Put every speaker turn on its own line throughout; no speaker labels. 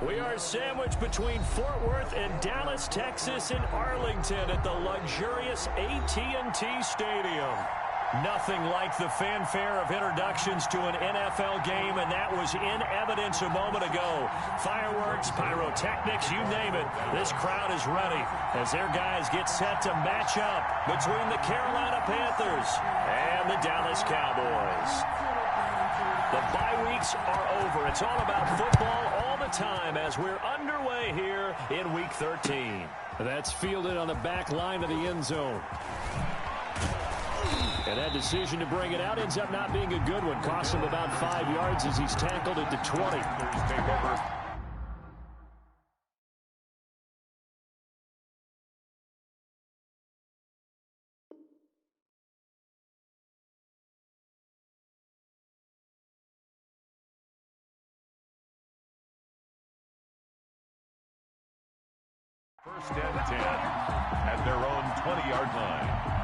We are sandwiched between Fort Worth and Dallas, Texas, and Arlington at the luxurious AT&T Stadium. Nothing like the fanfare of introductions to an NFL game, and that was in evidence a moment ago. Fireworks, pyrotechnics, you name it. This crowd is ready as their guys get set to match up between the Carolina Panthers and the Dallas Cowboys. The bye weeks are over. It's all about football all the time as we're underway here in Week 13.
That's fielded on the back line of the end zone. And that decision to bring it out ends up not being a good one. Costs him about 5 yards as he's tackled at the 20.
First and 10 at their own 20-yard line.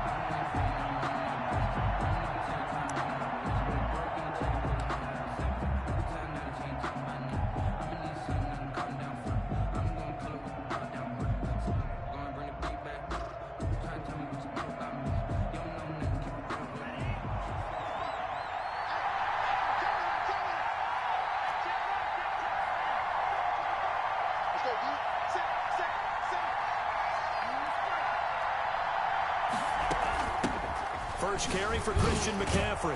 First carry for Christian McCaffrey.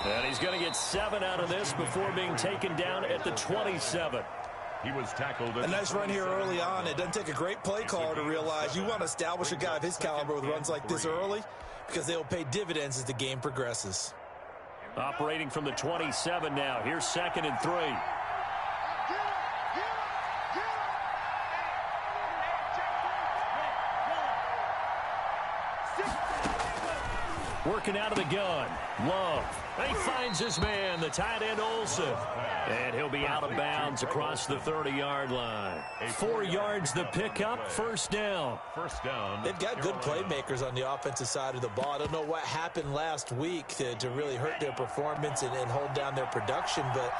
And he's going to get 7 out of this before being taken down at the 27.
He was tackled.
A nice run here early on. It doesn't take a great play caller to realize you want to establish a guy of his caliber with runs like this early because they will pay dividends as the game progresses.
Operating from the 27 now. Here's 2nd and 3. Working out of the gun. Love. He finds his man, the tight end Olsen. And he'll be out of bounds across the 30-yard line. 4 yards the pickup, first down.
First down.
They've got good playmakers on the offensive side of the ball. I don't know what happened last week to really hurt their performance and hold down their production, but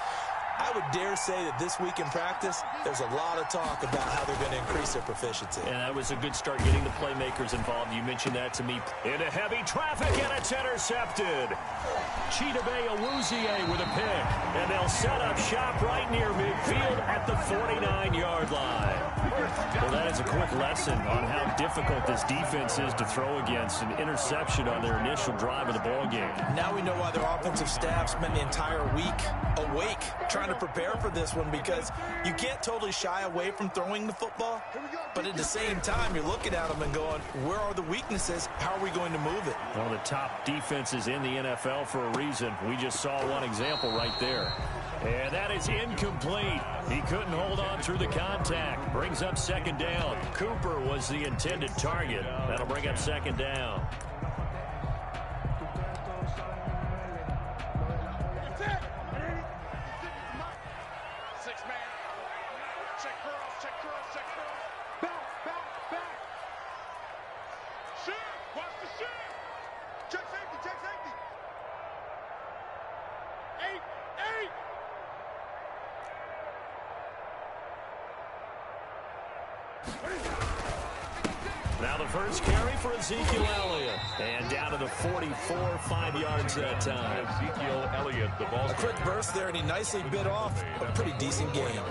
I would dare say that this week in practice, there's a lot of talk about how they're going to increase their proficiency.
And that was a good start getting the playmakers involved. You mentioned that to me. Into heavy traffic, and it's intercepted. Chidobe Awuzie with a pick. And they'll set up shop right near midfield at the 49-yard line. Well, that is a quick lesson on how difficult this defense is to throw against. An interception on their initial drive of the ballgame.
Now we know why their offensive staff spent the entire week awake trying to prepare for this one, because you can't totally shy away from throwing the football, but at the same time you're looking at them and going, where are the weaknesses? How are we going to move it?
One of the top defenses in the NFL for a reason. We just saw one example right there. And that is incomplete. He couldn't hold on through the contact. Brings up 2nd down. Cooper was the intended target. That'll bring up 2nd down. Now the first carry for Ezekiel Elliott. And down to the 44, 5 yards that time.
Ezekiel Elliott, the ball.
A quick burst there, and he nicely bit off a pretty decent game.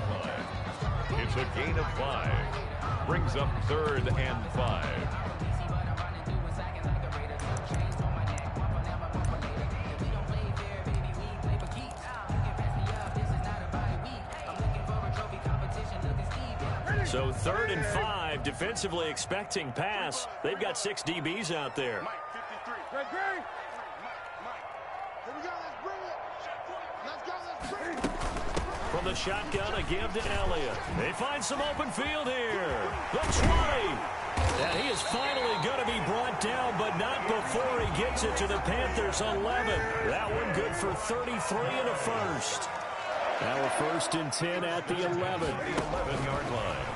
It's a gain of 5. Brings up 3rd and 5.
So 3rd and 5, defensively expecting pass. They've got 6 DBs out there. From the shotgun, a give to Elliott. They find some open field here. The 20. And he is finally going to be brought down, but not before he gets it to the Panthers' 11. That one good for 33 and a first. Now a 1st and 10 at the 11.
The 11-yard line.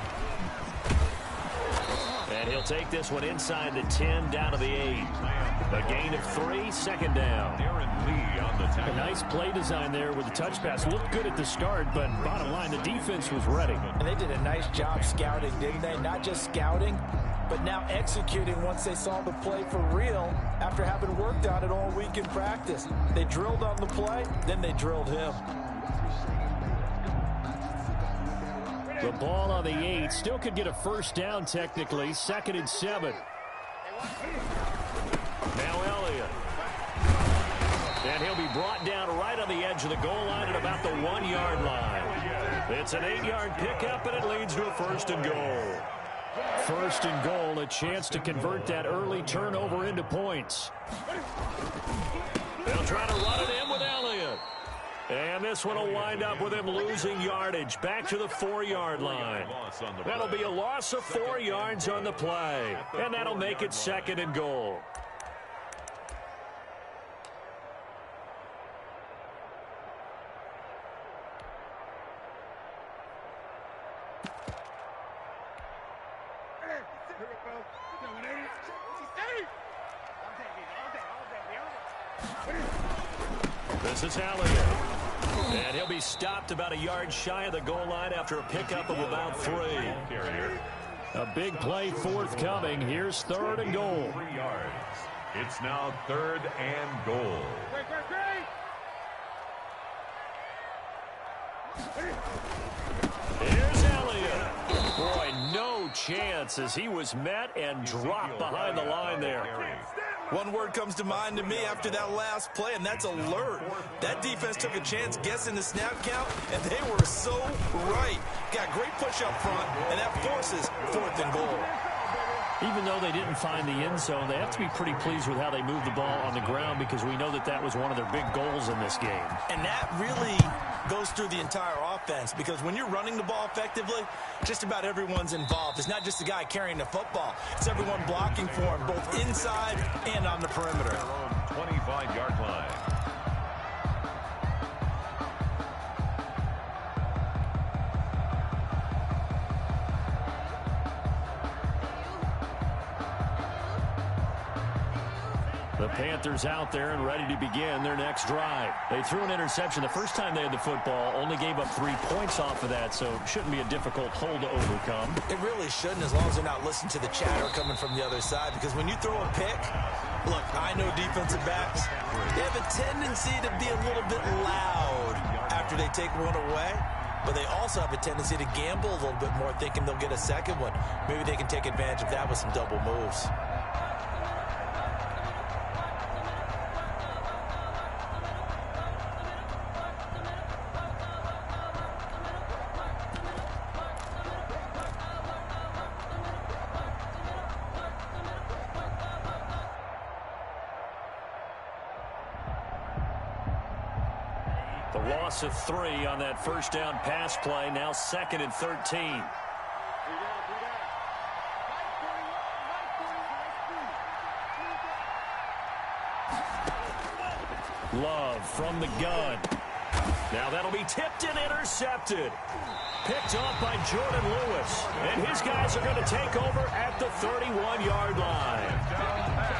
And he'll take this one inside the 10, down to the 8. A gain of 3, second down. A nice play design there with the touch pass. Looked good at the start, but bottom line, the defense was ready.
And they did a nice job scouting, didn't they? Not just scouting, but now executing once they saw the play for real after having worked on it all week in practice. They drilled on the play, then they drilled him.
The ball on the 8. Still could get a first down technically. 2nd and 7. Now Elliott. And he'll be brought down right on the edge of the goal line at about the 1-yard line. It's an 8-yard pickup, and it leads to a 1st and goal. 1st and goal, a chance to convert that early turnover into points. They'll try to run it in with Elliott. And this one will wind up with him losing yardage back to the 4-yard line. That'll be a loss of 4 yards on the play. And that'll make it 2nd and goal. This is Elliott. And he'll be stopped about a yard shy of the goal line after a pickup of about 3. A big play forthcoming. Here's 3rd and goal.
3 yards. It's now 3rd and goal.
Here's Elliott. Boy, no chance as he was met and dropped behind the line there.
One word comes to mind to me after that last play, and that's alert. That defense took a chance guessing the snap count, and they were so right. Got great push up front, and that forces 4th and goal.
Even though they didn't find the end zone, they have to be pretty pleased with how they moved the ball on the ground because we know that that was one of their big goals in this game.
And that really goes through the entire offense because when you're running the ball effectively, just about everyone's involved. It's not just the guy carrying the football. It's everyone blocking for him, both inside and on the perimeter.
25-yard line.
The Panthers out there and ready to begin their next drive. They threw an interception the first time they had the football, only gave up 3 points off of that, so it shouldn't be a difficult hole to overcome.
It really shouldn't, as long as they're not listening to the chatter coming from the other side, because when you throw a pick, look, I know defensive backs, they have a tendency to be a little bit loud after they take one away, but they also have a tendency to gamble a little bit more, thinking they'll get a second one. Maybe they can take advantage of that with some double moves.
The loss of 3 on that first down pass play, now 2nd and 13. Love from the gun. Now that'll be tipped and intercepted. Picked off by Jordan Lewis. And his guys are going to take over at the 31-yard line.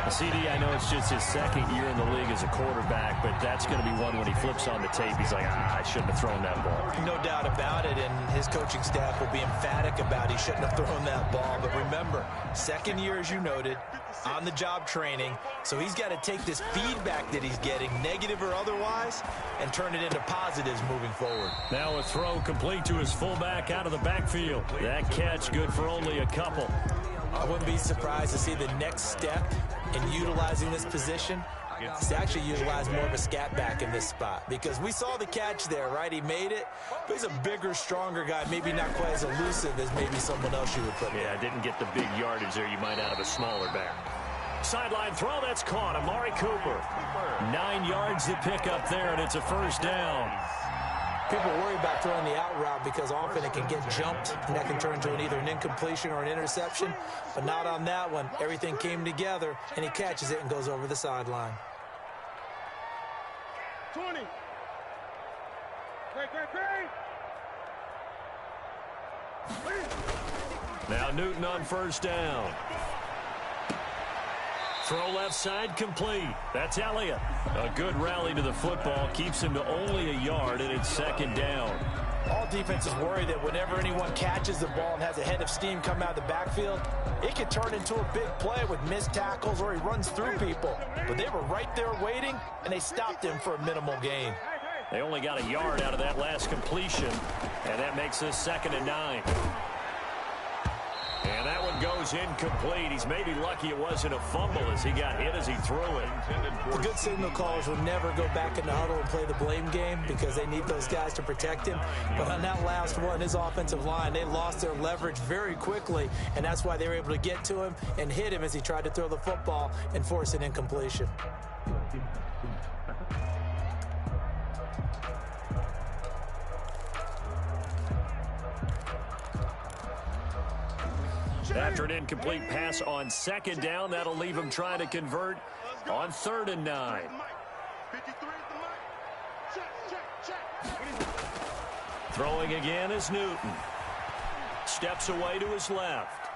CD, I know it's just his 2nd year in the league as a quarterback, but that's going to be one when he flips on the tape. He's like, I shouldn't have thrown that ball.
No doubt about it, and his coaching staff will be emphatic about he shouldn't have thrown that ball. But remember, 2nd year, as you noted, on-the-job training, so he's got to take this feedback that he's getting, negative or otherwise, and turn it into positives moving forward.
Now a throw complete to his fullback out of the backfield. That catch good for only a couple.
I wouldn't be surprised to see the next step in utilizing this position is to actually utilize more of a scat back in this spot, because we saw the catch there, right? He made it, but he's a bigger, stronger guy, maybe not quite as elusive as maybe someone else you would put
Yeah, didn't get the big yardage there you might out of a smaller back. Sideline throw, that's caught. Amari Cooper. 9 yards to pick up there, and it's a first down.
People worry about throwing the out route because often it can get jumped, and that can turn into either an incompletion or an interception, but not on that one. Everything came together, and he catches it and goes over the sideline.
20. Great.
Now Newton on first down. Throw left side complete. That's Elliott. A good rally to the football keeps him to only a yard, and it's second down.
All defenses worry that whenever anyone catches the ball and has a head of steam come out of the backfield, it can turn into a big play with missed tackles or he runs through people. But they were right there waiting, and they stopped him for a minimal gain.
They only got a yard out of that last completion, and that makes this 2nd and 9. And that one goes incomplete. He's maybe lucky it wasn't a fumble as he got hit as he threw it.
The good signal callers will never go back in the huddle and play the blame game because they need those guys to protect him. But on that last one, his offensive line, they lost their leverage very quickly, and that's why they were able to get to him and hit him as he tried to throw the football and force an incompletion.
After an incomplete pass on 2nd down, that'll leave him trying to convert on 3rd and 9. Throwing again is Newton. Steps away to his left.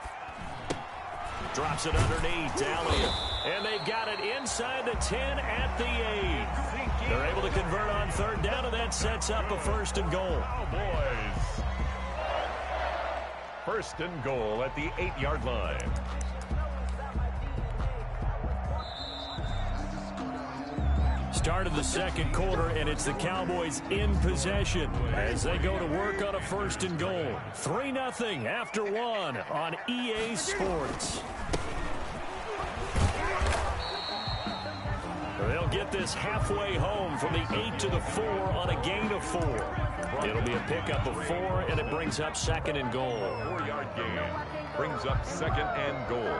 Drops it underneath to Elliott. And they've got it inside the 10 at the 8. They're able to convert on 3rd down, and that sets up a 1st and goal.
Cowboys. 1st and goal at the 8-yard line.
Start of the 2nd quarter, and it's the Cowboys in possession as they go to work on a 1st and goal. 3-0 after 1 on EA Sports. They'll get this halfway home from the 8 to the 4 on a gain of 4. It'll be a pickup of 4, and it brings up 2nd and goal.
4-yard gain brings up 2nd and goal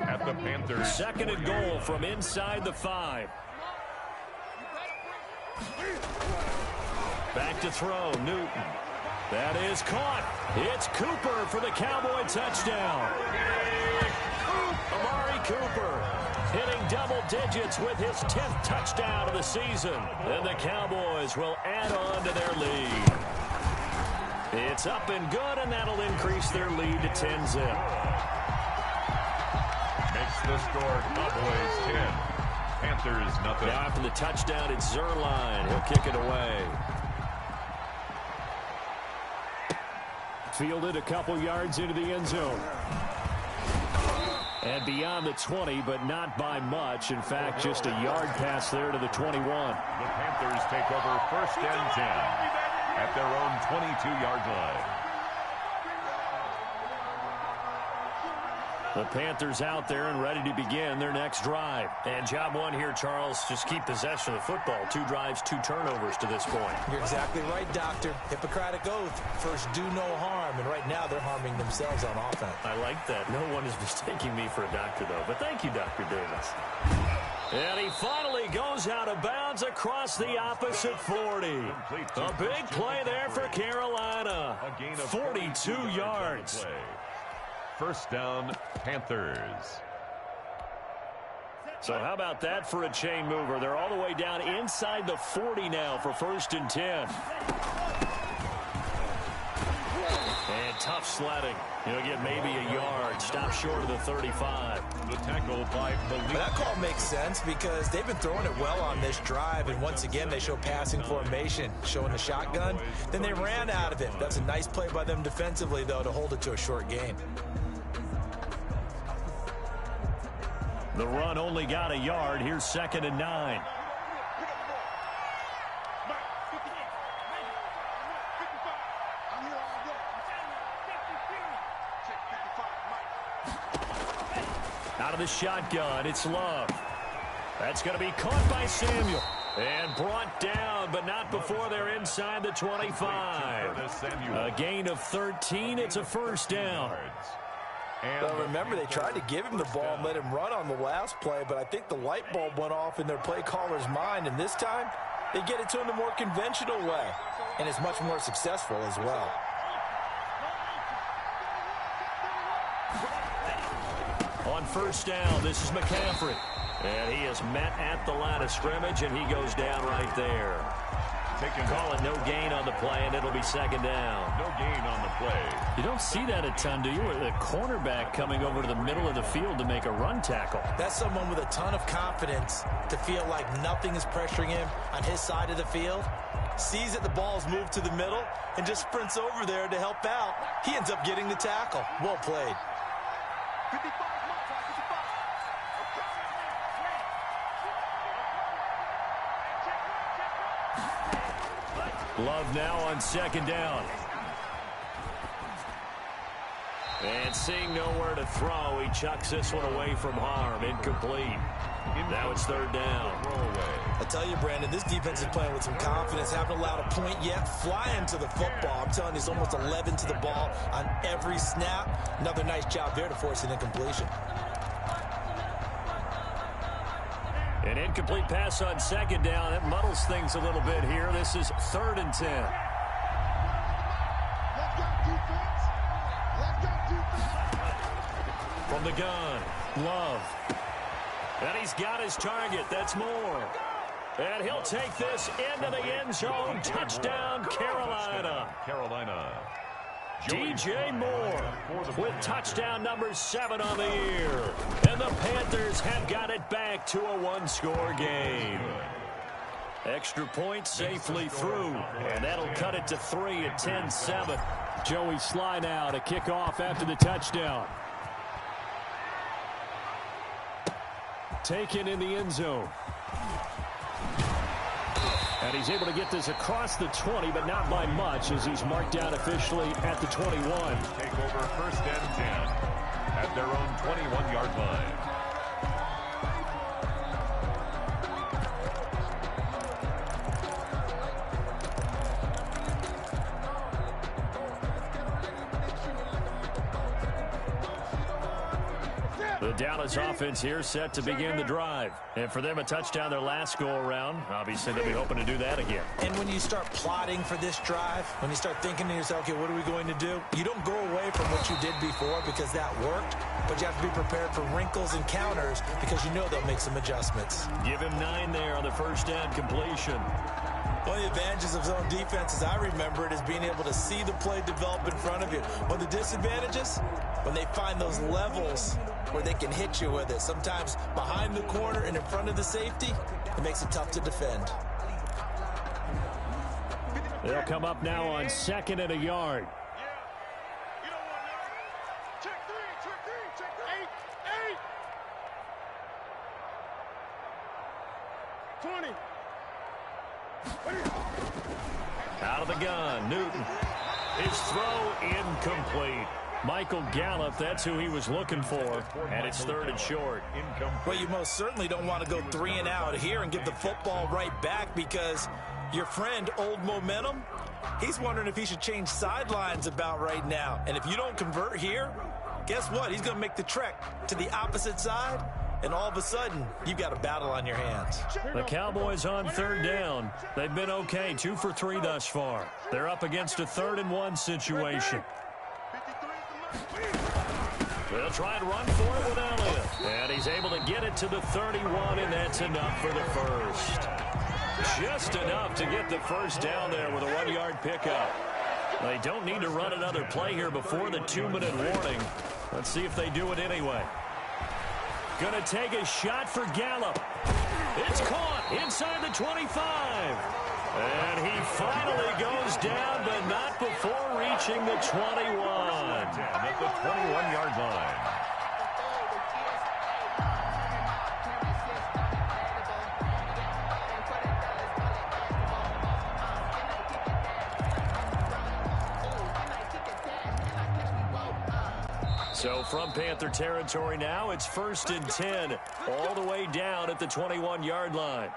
at the Panthers.
2nd and goal from inside the 5. Back to throw, Newton. That is caught. It's Cooper for the Cowboy touchdown. Amari Cooper hitting double digits with his 10th touchdown of the season. And the Cowboys will add on to their lead. It's up and good, and that'll increase their lead to 10-zip.
Makes the score Cowboys 10. Panthers nothing.
Now after the touchdown, it's Zerline. He'll kick it away. Fielded a couple yards into the end zone. And beyond the 20, but not by much. In fact, just a yard pass there to the 21.
The Panthers take over 1st and 10 at their own 22-yard line.
The Panthers out there and ready to begin their next drive. And job one here, Charles, just keep possession of the football. 2 drives, 2 turnovers to this point.
You're exactly right, Doctor. Hippocratic oath. First, do no harm. And right now, they're harming themselves on offense.
I like that. No one is mistaking me for a doctor, though. But thank you, Dr. Davis. And he finally goes out of bounds across the opposite 40. A big play there for Carolina. 42 yards.
1st down, Panthers.
So how about that for a chain mover? They're all the way down inside the 40 now for 1st and 10. And tough sledding. He'll get maybe a yard. Stop short of the 35.
The tackle by Malik.
That call makes sense because they've been throwing it well on this drive, and once again they show passing formation, showing the shotgun. Then they ran out of it. That's a nice play by them defensively, though, to hold it to a short gain.
The run only got a yard. Here's 2nd and 9. Out of the shotgun, it's Love. That's going to be caught by Samuel. And brought down, but not before they're inside the 25. A gain of 13. It's a 1st down.
Well, remember, they tried to give him the ball and let him run on the last play, but I think the light bulb went off in their play caller's mind, and this time they get it to him the more conventional way, and it's much more successful as well.
On 1st down, this is McCaffrey. And he is met at the line of scrimmage, and he goes down right there.
Call it no gain on the play, and it'll be second down.
No gain on the play.
You don't see that a ton, do you? The cornerback coming over to the middle of the field to make a run tackle.
That's someone with a ton of confidence to feel like nothing is pressuring him on his side of the field. Sees that the ball's moved to the middle and just sprints over there to help out. He ends up getting the tackle. Well played.
Love now on second down. And seeing nowhere to throw, he chucks this one away from harm. Incomplete. Now it's third down.
I tell you, Brandon, this defense is playing with some confidence. Haven't allowed a point yet. Flying to the football. I'm telling you, it's almost 11 to the ball on every snap. Another nice job there to force an incompletion.
An incomplete pass on second down. That muddles things a little bit here. This is 3rd and 10. From the gun, Love. And he's got his target. That's Moore. And he'll take this into the end zone. Touchdown, Carolina. DJ Moore with touchdown number 7 on the year. And the Panthers have got it back to a one-score game. Extra point safely through. And that'll cut it to 3 at 10-7.
Joey Sly now to kick off after the touchdown. Taken in the end zone. And he's able to get this across the 20, but not by much, as he's marked down officially at the 21.
Take over 1st and 10 at their own 21-yard line.
The Dallas offense here set to begin the drive. And for them, a touchdown their last go-around. Obviously, they'll be hoping to do that again.
And when you start plotting for this drive, when you start thinking to yourself, okay, what are we going to do? You don't go away from what you did before because that worked, but you have to be prepared for wrinkles and counters because you know they'll make some adjustments.
Give him 9 there on the first down completion.
One of the advantages of zone defense, as I remember it, is being able to see the play develop in front of you. One of the disadvantages, when they find those levels where they can hit you with it, sometimes behind the corner and in front of the safety, it makes it tough to defend.
They'll come up now on 2nd and a yard.
Out of the gun, Newton. His throw incomplete. Michael Gallup, that's who he was looking for, and it's 3rd and short.
Well, you most certainly don't want to go 3 and out here and give the football right back because your friend, Old Momentum, he's wondering if he should change sidelines about right now. And if you don't convert here, guess what? He's going to make the trek to the opposite side, and all of a sudden, you've got a battle on your hands.
The Cowboys on 3rd down. They've been okay, 2 for 3 thus far. They're up against a 3rd and 1 situation. They'll try and run for it with Elliott. And he's able to get it to the 31, and that's enough for the first. Just enough to get the first down there with a 1-yard pickup. They don't need to run another play here before the 2-minute warning. Let's see if they do it anyway. Going to take a shot for Gallup. It's caught inside the 25. And he finally goes down, but not before reaching the 21.
At the 21-yard line.
So from Panther territory now, it's 1st and 10, all the way down at the 21-yard line.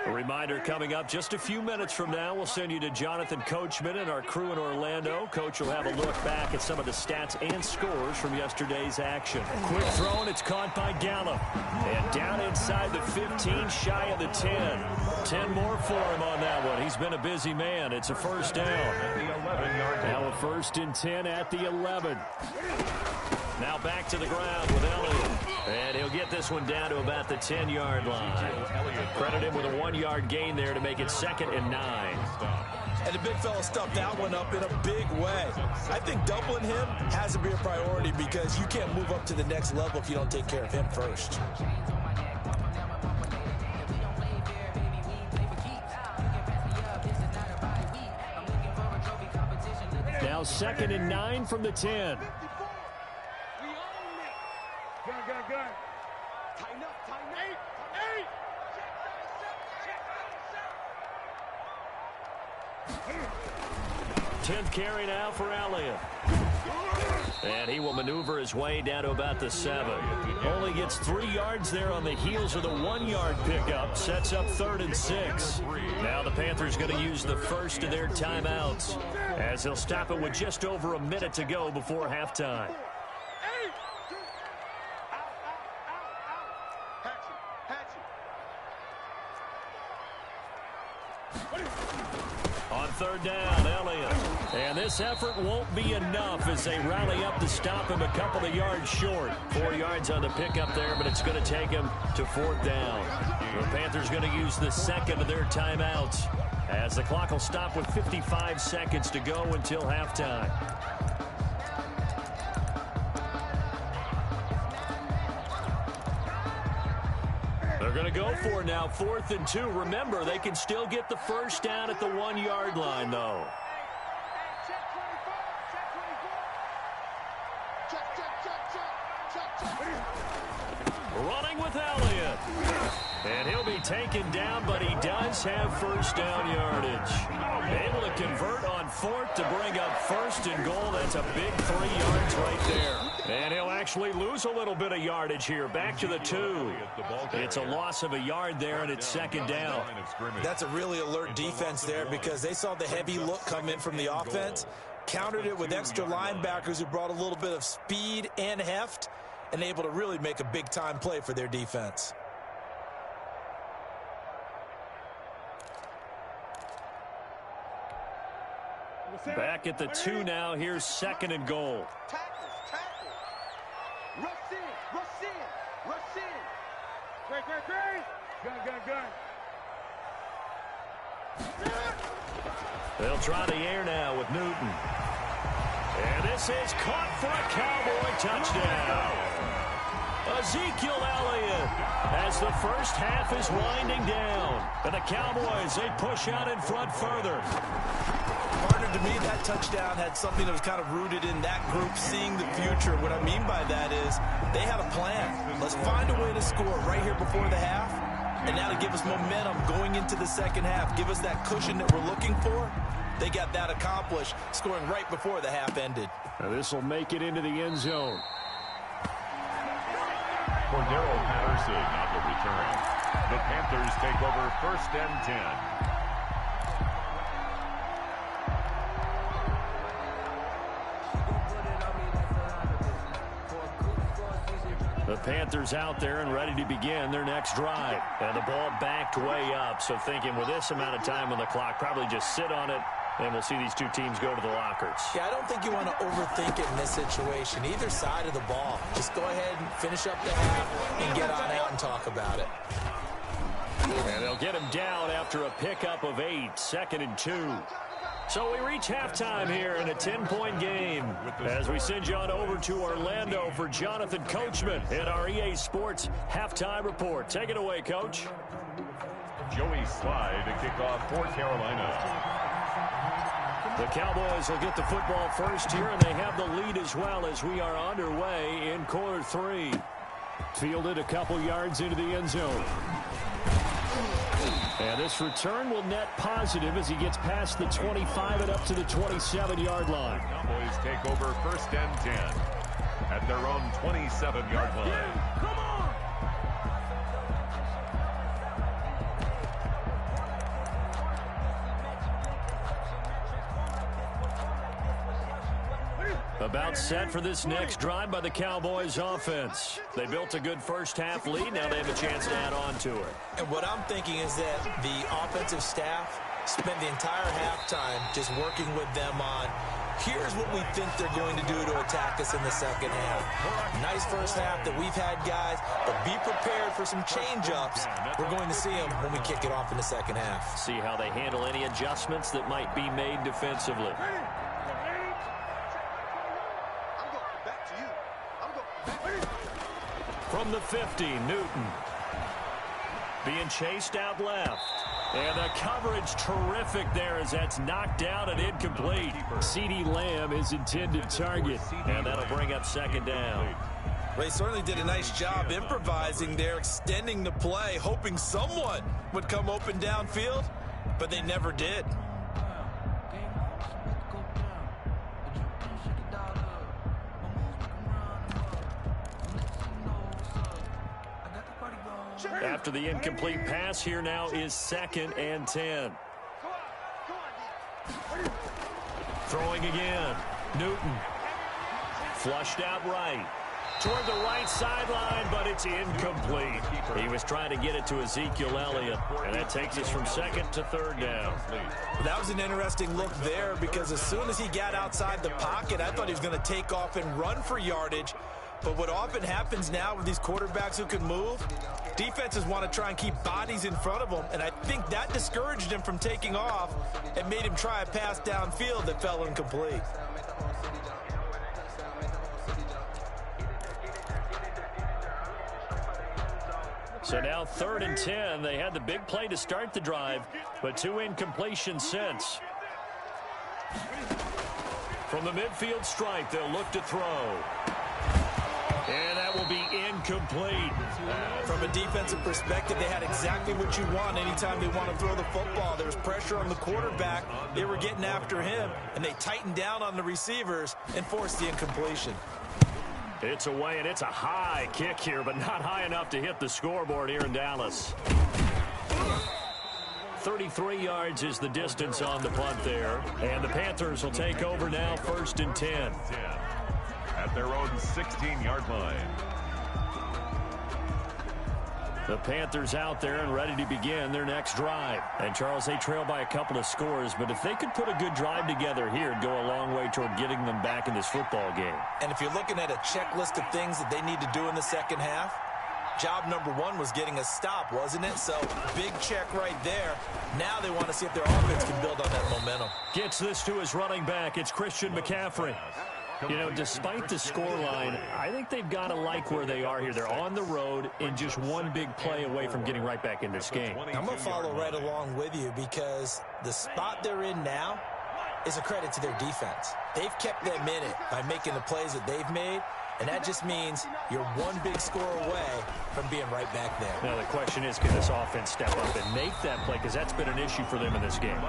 A reminder coming up just a few minutes from now, we'll send you to Jonathan Coachman and our crew in Orlando. Coach will have a look back at some of the stats and scores from yesterday's action. Quick throw, and it's caught by Gallup. And down inside the 15, shy of the 10. 10 more for him on that one. He's been a busy man. It's a first down.
At the 11-yard line.
Now a 1st and 10 at the 11.
Now back to the ground with Elliott. And he'll get this one down to about the 10-yard line. Credit him with a 1-yard gain there to make it 2nd and 9.
And the big fella stuffed that one up in a big way. I think doubling him has to be a priority because you can't move up to the next level if you don't take care of him first.
Now 2nd and 9 from the 10.
Gun. Tighten up.
10th carry now for Elliott. And he will maneuver his way down to about the 7. Only gets 3 yards there on the heels of the 1-yard pickup. Sets up 3rd and 6. Now the Panthers going to use the first of their timeouts as they'll stop it with just over a minute to go before halftime. On 3rd down, Elliott. And this effort won't be enough as they rally up to stop him a couple of yards short. 4 yards on the pickup there, but it's going to take him to 4th down. The Panthers going to use the second of their timeouts as the clock will stop with 55 seconds to go until halftime. They're going to go for now 4th and 2. Remember, they can still get the first down at the 1-yard line, though. Running with Elliott. And he'll be taken down, but he does have first down yardage. Able to convert on 4th to bring up 1st and goal. That's a big 3 yards right there. And he'll actually lose a little bit of yardage here. Back to the 2. It's a loss of a yard there, and it's 2nd down.
That's a really alert defense there because they saw the heavy look come in from the offense, countered it with extra linebackers who brought a little bit of speed and heft, and able to really make a big-time play for their defense.
Back at the 2 now. Here's 2nd and goal.
Tackle. Rush in. Great. Gun.
They'll try the air now with Newton. And this is caught for a Cowboy touchdown. Ezekiel Elliott as the first half is winding down. And the Cowboys, they push out in front further.
Partner, to me, that touchdown had something that was kind of rooted in that group seeing the future. What I mean by that is they had a plan. Let's find a way to score right here before the half. And now to give us momentum going into the second half, give us that cushion that we're looking for. They got that accomplished, scoring right before the half ended.
Now this will make it into the end zone.
Cordero Patterson on the return. The Panthers take over 1st and 10.
The Panthers out there and ready to begin their next drive. And the ball backed way up. So thinking with this amount of time on the clock, probably just sit on it, and we'll see these two teams go to the lockers.
Yeah, I don't think you want to overthink it in this situation. Either side of the ball. Just go ahead and finish up the half and get on out and talk about it.
And they'll get him down after a pickup of 8, 2nd and 2. So we reach halftime here in a 10-point game as we send you on over to Orlando for Jonathan Coachman in our EA Sports Halftime Report. Take it away, Coach.
Joey Slye to kick off for Carolina.
The Cowboys will get the football first here, and they have the lead as well as we are underway in quarter 3. Fielded a couple yards into the end zone. And this return will net positive as he gets past the 25 and up to the 27-yard line.
Cowboys take over 1st and 10 at their own 27-yard line.
Come on!
About set for this next drive by the Cowboys offense. They built a good first half lead. Now they have a chance to add on to it.
And what I'm thinking is that the offensive staff spent the entire halftime just working with them on Here's what we think they're going to do to attack us in the second half. Nice first half that we've had, guys, but be prepared for some change-ups. We're going to see them when we kick it off in the second half.
See how they handle any adjustments that might be made defensively. From the 50, Newton. Being chased out left. And the coverage terrific there as that's knocked down and incomplete. CeeDee Lamb is intended target. And that'll bring up second down.
They certainly did a nice job improvising there, extending the play, hoping someone would come open downfield, but they never did.
After the incomplete pass, here now is 2nd and 10. Throwing again. Newton. Flushed out right. Toward the right sideline, but it's incomplete. He was trying to get it to Ezekiel Elliott, and that takes us from 2nd to 3rd down.
That was an interesting look there because as soon as he got outside the pocket, I thought he was going to take off and run for yardage. But what often happens now with these quarterbacks who can move, defenses want to try and keep bodies in front of them, and I think that discouraged him from taking off and made him try a pass downfield that fell incomplete.
So now 3rd and 10. They had the big play to start the drive, but 2 incompletions since. From the midfield stripe, they'll look to throw. And that will be incomplete.
From a defensive perspective, they had exactly what you want anytime they want to throw the football. There was pressure on the quarterback. They were getting after him, and they tightened down on the receivers and forced the incompletion.
It's away, and it's a high kick here, but not high enough to hit the scoreboard here in Dallas. 33 yards is the distance on the punt there. And the Panthers will take over now, 1st and 10.
At their own 16-yard line.
The Panthers out there and ready to begin their next drive. And, Charles, they trail by a couple of scores, but if they could put a good drive together here, it'd go a long way toward getting them back in this football game.
And if you're looking at a checklist of things that they need to do in the second half, job number 1 was getting a stop, wasn't it? So, big check right there. Now they want to see if their offense can build on that momentum.
Gets this to his running back. It's Christian McCaffrey. You know, despite the scoreline, I think they've got to like where they are here. They're on the road and just one big play away from getting right back in this game.
I'm going to follow right along with you because the spot they're in now is a credit to their defense. They've kept them in it by making the plays that they've made, and that just means you're one big score away from being right back there.
Now, the question is, can this offense step up and make that play? Because that's been an issue for them in this game.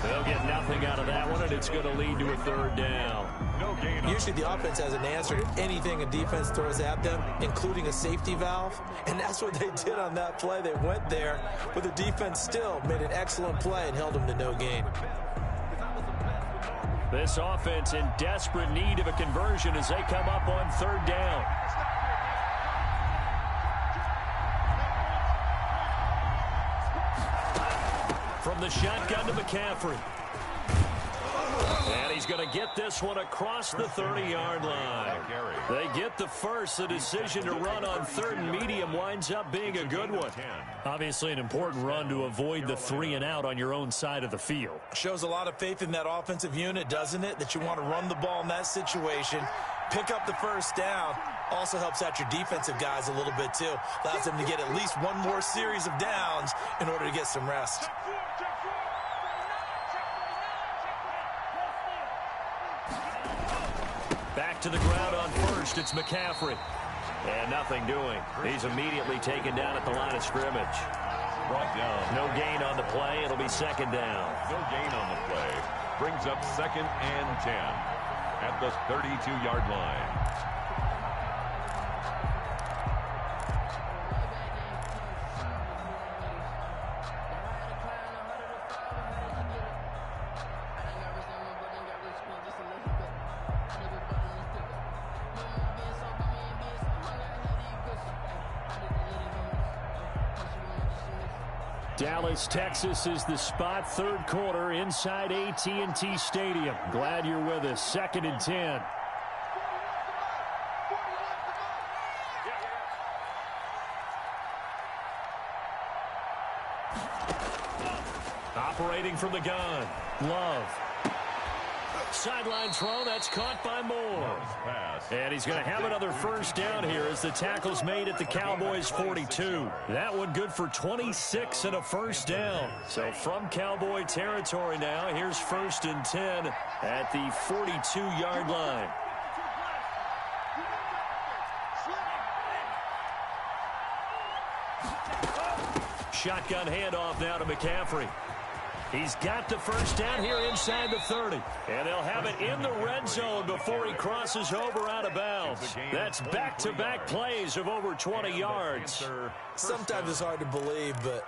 They'll get nothing out of that one, and it's going to lead to a 3rd down.
Usually the offense has an answer to anything a defense throws at them, including a safety valve, and that's what they did on that play. They went there, but the defense still made an excellent play and held them to no gain.
This offense in desperate need of a conversion as they come up on 3rd down. From the shotgun to McCaffrey. And he's going to get this one across the 30-yard line. They get the first. The decision to run on 3rd and medium winds up being a good one. Obviously an important run to avoid the 3-and-out on your own side of the field.
Shows a lot of faith in that offensive unit, doesn't it? That you want to run the ball in that situation, pick up the 1st down. Also helps out your defensive guys a little bit too. Allows them to get at least one more series of downs in order to get some rest.
Back to the ground on 1st. It's McCaffrey. And nothing doing. He's immediately taken down at the line of scrimmage.
Brought down.
No gain on the play. It'll be 2nd down.
No gain on the play. Brings up 2nd and 10 at the 32-yard line.
Dallas, Texas is the spot. Third quarter inside AT&T Stadium. Glad you're with us. 2nd and 10. Operating from the gun. Love. Sideline throw, that's caught by Moore. And he's going to have another first down here as the tackle's made at the Cowboys 42. That one good for 26 and a first down. So from Cowboy territory now, here's 1st and 10 at the 42-yard line. Shotgun handoff now to McCaffrey. He's got the first down here inside the 30. And they'll have it in the red zone before he crosses over out of bounds. That's back-to-back plays of over 20 yards.
Sometimes it's hard to believe, but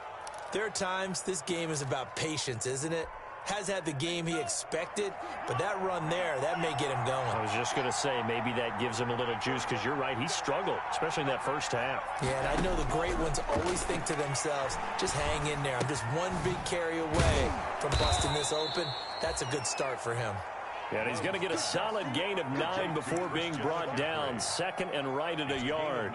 there are times this game is about patience, isn't it? Has had the game he expected, but that run there, that may get him going.
I was just going to say, maybe that gives him a little juice, because you're right, he struggled, especially in that first half.
Yeah, and I know the great ones always think to themselves, just hang in there. I'm just one big carry away from busting this open. That's a good start for him.
Yeah, and he's going to get a solid gain of 9 before being brought down. 2nd and right at a yard.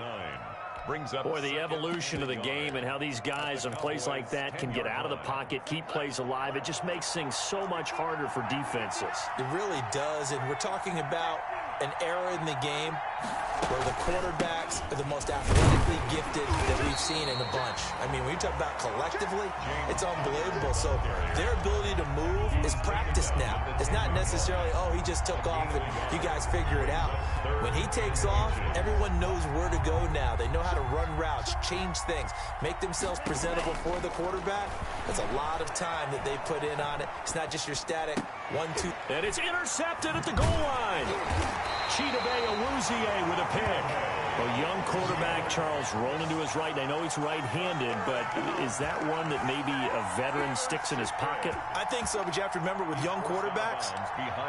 Boy, the evolution of the game and how these guys on plays like that can get out of the pocket, keep plays alive, it just makes things so much harder for defenses.
It really does, and we're talking about an era in the game where the quarterbacks are the most athletically gifted that we've seen in the bunch. I mean, when you talk about collectively, it's unbelievable. So their ability to move is practiced now. It's not necessarily, oh, he just took off and you guys figure it out. When he takes off, everyone knows where to go now. They know how to run routes, change things, make themselves presentable for the quarterback. That's a lot of time that they put in on it. It's not just your static 1-2.
And it's intercepted at the goal line. Chidobe Awuzie with a pick. A young quarterback, Charles, rolling to his right. I know he's right-handed, but is that one that maybe a veteran sticks in his pocket?
I think so, but you have to remember with young quarterbacks,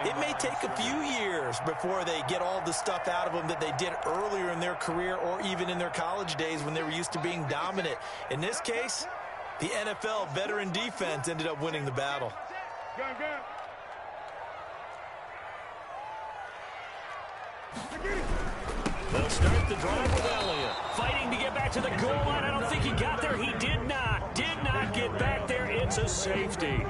it may take a few years before they get all the stuff out of them that they did earlier in their career or even in their college days when they were used to being dominant. In this case, the NFL veteran defense ended up winning the battle.
They'll start the drive with Elliott. Fighting to get back to the goal line. I don't think he got there. He did not. Did not get back there. It's a safety.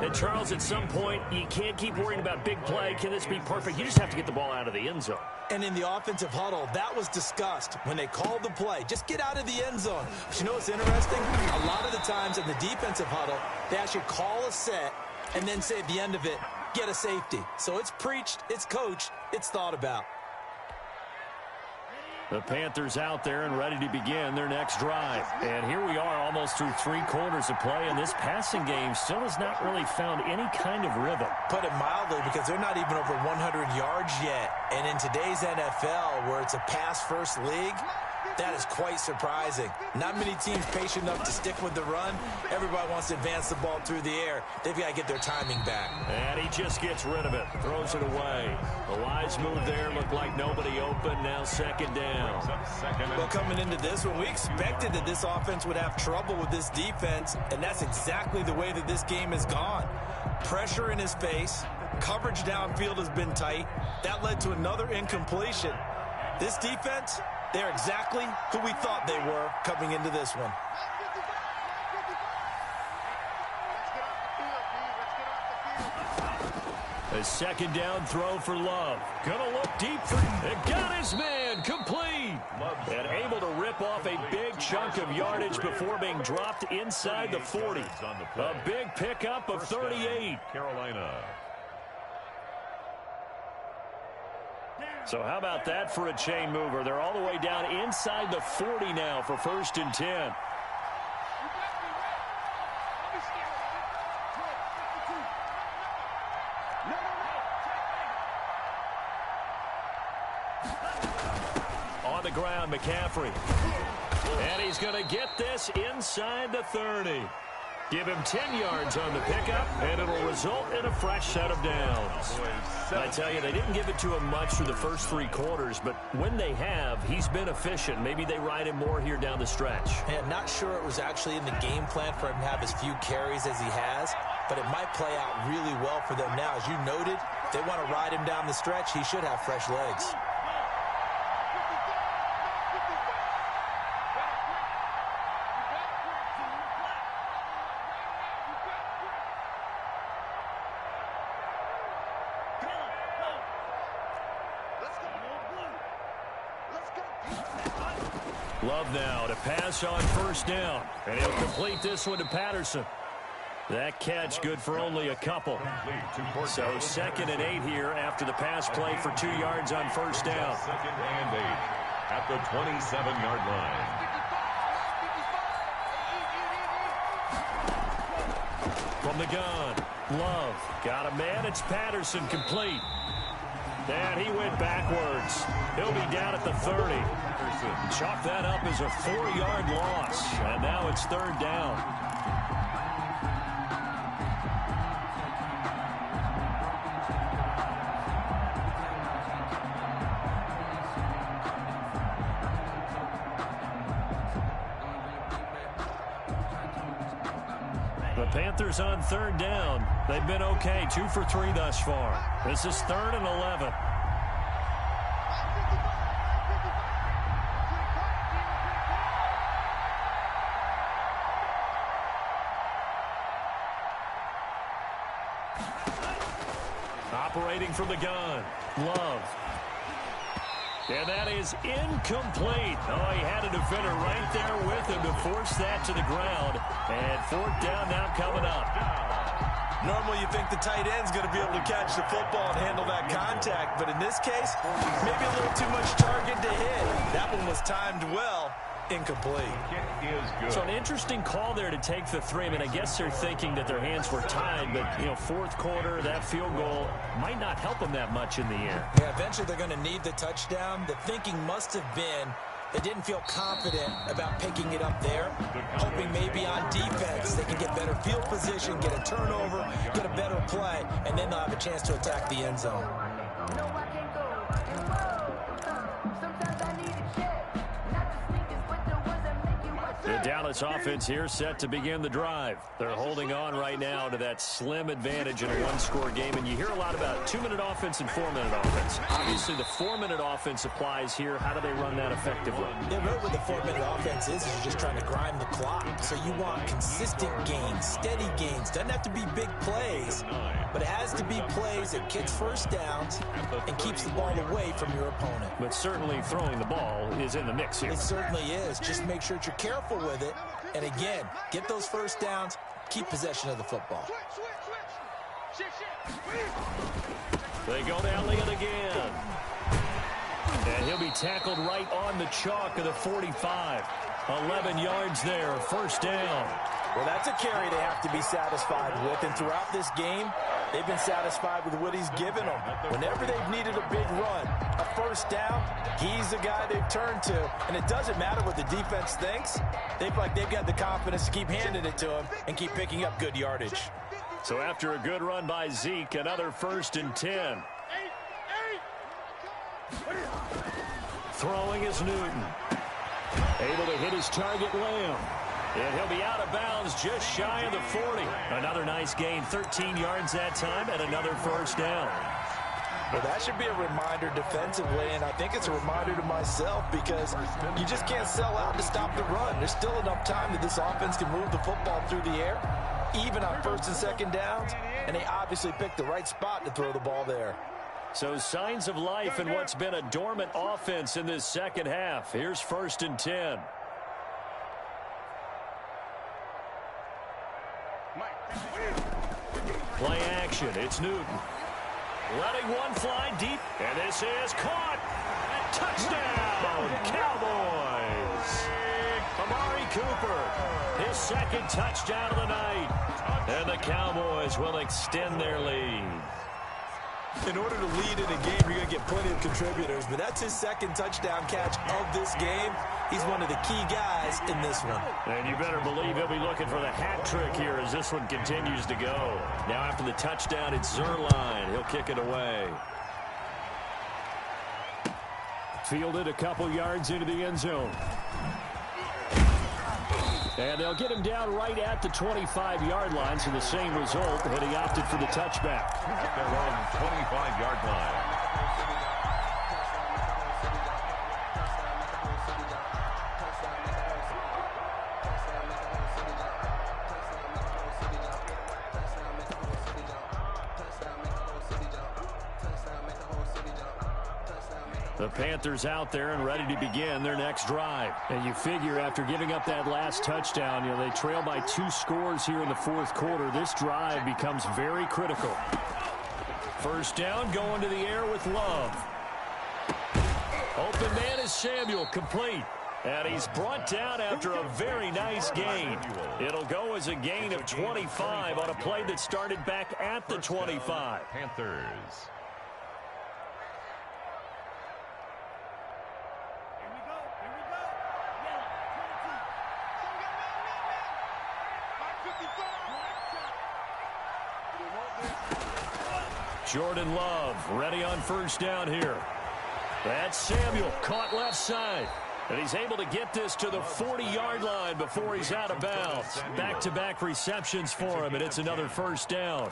And Charles, at some point, you can't keep worrying about big play. Can this be perfect? You just have to get the ball out of the end zone.
And in the offensive huddle, that was discussed when they called the play. Just get out of the end zone. But you know what's interesting? A lot of the times in the defensive huddle, they actually call a set and then say at the end of it, get a safety. So it's preached, it's coached, it's thought about.
The Panthers out there and ready to begin their next drive. And here we are almost through 3 quarters of play, and this passing game still has not really found any kind of rhythm.
Put it mildly, because they're not even over 100 yards yet. And in today's NFL, where it's a pass-first league, that is quite surprising. Not many teams patient enough to stick with the run. Everybody wants to advance the ball through the air. They've got to get their timing back.
And he just gets rid of it. Throws it away. The wise move there. Looked like nobody open. Now 2nd down.
Well, coming into this one, we expected that this offense would have trouble with this defense, and that's exactly the way that this game has gone. Pressure in his face. Coverage downfield has been tight. That led to another incompletion. This defense, they're exactly who we thought they were coming into this one.
A 2nd down throw for Love. Gonna look deep for it. Got his man. Complete. And able to rip off a big chunk of yardage before being dropped inside the 40. A big pickup of 38.
Carolina.
So how about that for a chain mover? They're all the way down inside the 40 now for 1st and 10. On the ground, McCaffrey. And he's going to get this inside the 30. Give him 10 yards on the pickup, and it'll result in a fresh set of downs. I tell you, they didn't give it to him much through the first 3 quarters, but when they have, he's been efficient. Maybe they ride him more here down the stretch.
Yeah, not sure it was actually in the game plan for him to have as few carries as he has, but it might play out really well for them now. As you noted, if they want to ride him down the stretch, he should have fresh legs.
Love now to pass on first down, and he'll complete this one to Patterson. That catch good for only a couple. So 2nd and 8 here after the pass play for 2 yards on first down.
2nd and 8 at the 27-yard line.
From the gun, Love got a man. It's Patterson, complete. And he went backwards. He'll be down at the 30. Chalk that up as a 4-yard loss. And now it's 3rd down. The Panthers on 3rd down. They've been okay, 2 for 3 thus far. This is 3rd and 11. Operating from the gun, Love. And that is incomplete. Oh, he had a defender right there with him to force that to the ground. And 4th down now coming up.
Normally you think the tight end's going to be able to catch the football and handle that contact, but in this case, maybe a little too much target to hit. That one was timed well. Incomplete.
So an interesting call there to take the 3. I mean, I guess they're thinking that their hands were tied, but, 4th quarter, that field goal might not help them that much in the air.
Yeah, eventually they're going to need the touchdown. The thinking must have been they didn't feel confident about picking it up there, hoping maybe on defense they can get better field position, get a turnover, get a better play, and then they'll have a chance to attack the end zone.
The Dallas offense here set to begin the drive. They're holding on right now to that slim advantage in a 1-score game. And you hear a lot about 2-minute offense and 4-minute offense. Obviously, the 4-minute offense applies here. How do they run that effectively?
Yeah, really what the 4-minute offense is you're just trying to grind the clock. So you want consistent gains, steady gains. Doesn't have to be big plays, but it has to be plays that gets first downs and keeps the ball away from your opponent.
But certainly throwing the ball is in the mix here.
It certainly is. Just make sure that you're careful with it. And again, get those first downs, keep possession of the football.
They go to Elliott again. And he'll be tackled right on the chalk of the 45. 11 yards there, first down.
Well, that's a carry they have to be satisfied with. And throughout this game, they've been satisfied with what he's given them. Whenever they've needed a big run, a first down, he's the guy they've turned to. And it doesn't matter what the defense thinks. They've got the confidence to keep handing it to him and keep picking up good yardage.
So after a good run by Zeke, another 1st and 10. Throwing is Newton. Able to hit his target, Lamb. And he'll be out of bounds just shy of the 40. Another nice gain, 13 yards that time, and another first down.
Well, that should be a reminder defensively, and I think it's a reminder to myself because you just can't sell out to stop the run. There's still enough time that this offense can move the football through the air, even on 1st and 2nd downs, and they obviously picked the right spot to throw the ball there.
So signs of life in what's been a dormant offense in this second half. Here's 1st and 10. Play action. It's Newton. Letting one fly deep. And this is caught. Touchdown, Cowboys. Amari Cooper, his 2nd touchdown of the night. And the Cowboys will extend their lead.
In order to lead in a game, you're going to get plenty of contributors, but that's his second touchdown catch of this game. He's one of the key guys in this one.
And you better believe he'll be looking for the hat trick here as this one continues to go. Now after the touchdown, it's Zerline. He'll kick it away. Fielded a couple yards into the end zone. And they'll get him down right at the 25-yard line, so the same result, but he opted for the touchback.
At their own 25-yard line.
The Panthers out there and ready to begin their next drive. And you figure after giving up that last touchdown, they trail by 2 scores here in the fourth quarter. This drive becomes very critical. First down, going to the air with Love. Open man is Samuel, complete. And he's brought down after a very nice gain. It'll go as a gain of 25 on a play that started back at the 25.
Panthers.
Jordan Love ready on first down here. That's Samuel caught left side. And he's able to get this to the 40-yard line before he's out of bounds. Back-to-back receptions for him, and it's another first down.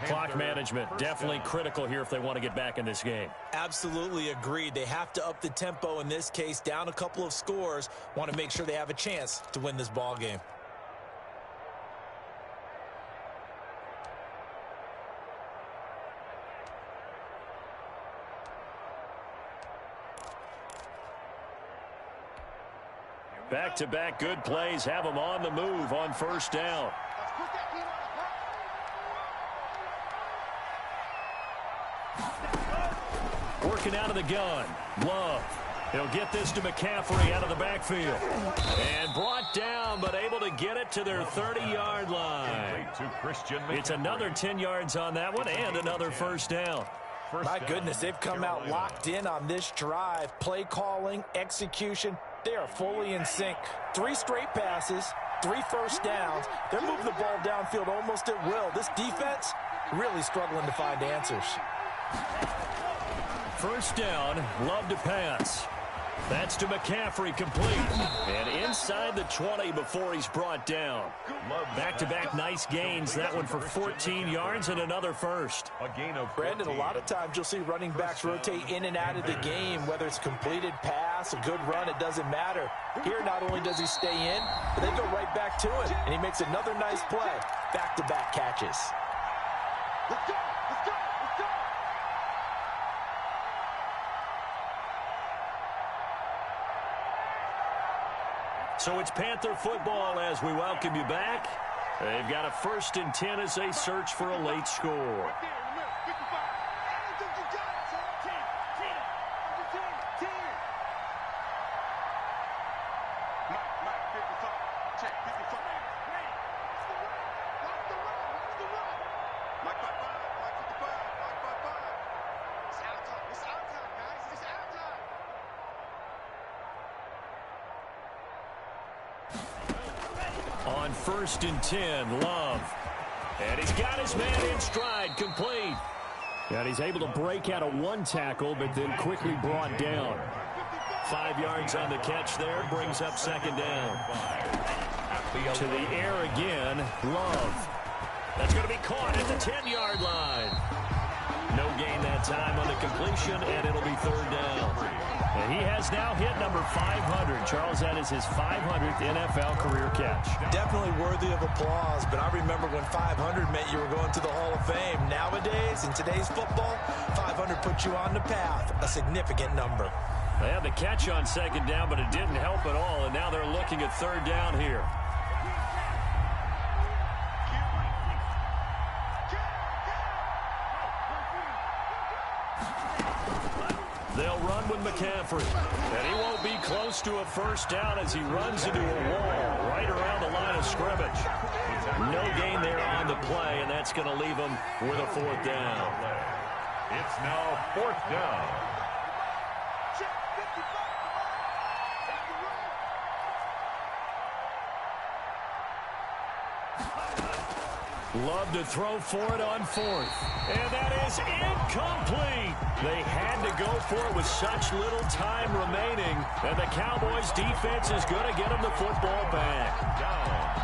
Clock management definitely critical here if they want to get back in this game.
Absolutely agreed. They have to up the tempo in this case, down a couple of scores. Want to make sure they have a chance to win this ball game.
Back-to-back good plays have them on the move on first down. Working out of the gun. Love. He'll get this to McCaffrey out of the backfield. And brought down, but able to get it to their 30-yard line. It's another 10 yards on that one and another first down.
My goodness, they've come out locked in on this drive. Play calling, execution. They are fully in sync. 3 straight passes, 3 first downs. They're moving the ball downfield almost at will. This defense really struggling to find answers.
First down, Love to pass. That's to McCaffrey, complete. And inside the 20 before he's brought down. Back-to-back nice gains. That one for 14 yards and another first.
Brandon, a lot of times you'll see running backs rotate in and out of the game, whether it's completed pass, a good run, it doesn't matter. Here, not only does he stay in, but they go right back to it. And he makes another nice play. Back-to-back catches.
Let's go! Let's go! Let's go!
So it's Panther football as we welcome you back. They've got a 1st and 10 as they search for a late score. On 1st and 10, Love. And he's got his man in stride, complete. And he's able to break out of 1 tackle, but then quickly brought down. 5 yards on the catch there, brings up 2nd down. To the air again, Love. That's going to be caught at the 10-yard line. No gain that time on the completion, and it'll be 3rd down. And he has now hit number 500. Charles, that is his 500th NFL career catch.
Definitely worthy of applause, but I remember when 500 meant you were going to the Hall of Fame. Nowadays, in today's football, 500 puts you on the path, a significant number.
They had the catch on 2nd down, but it didn't help at all, and now they're looking at 3rd down here. They'll run with McCaffrey. And he won't be close to a 1st down as he runs into a wall right around the line of scrimmage. No gain there on the play, and that's going to leave him with a 4th down.
It's now 4th down.
Love to throw for it on 4th. And that is incomplete. They had to go for it with such little time remaining. And the Cowboys defense is going to get them the football back.
Down.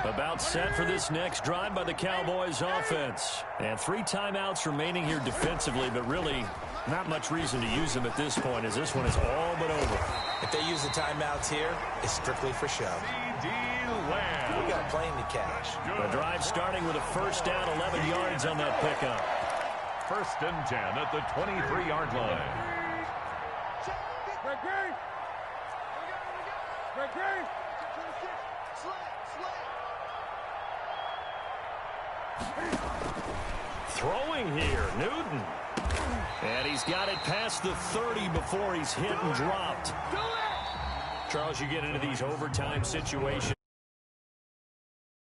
About set for this next drive by the Cowboys offense. And 3 timeouts remaining here defensively, but really not much reason to use them at this point, as this one is all but over.
If they use the timeouts here, it's strictly for show. We got a plane to cash.
The drive starting with a first down, 11 yards on that pickup.
1st and 10 at the 23-yard line.
Throwing here, Newton. And he's got it past the 30 before he's hit and dropped. Charles, you get into these overtime situations.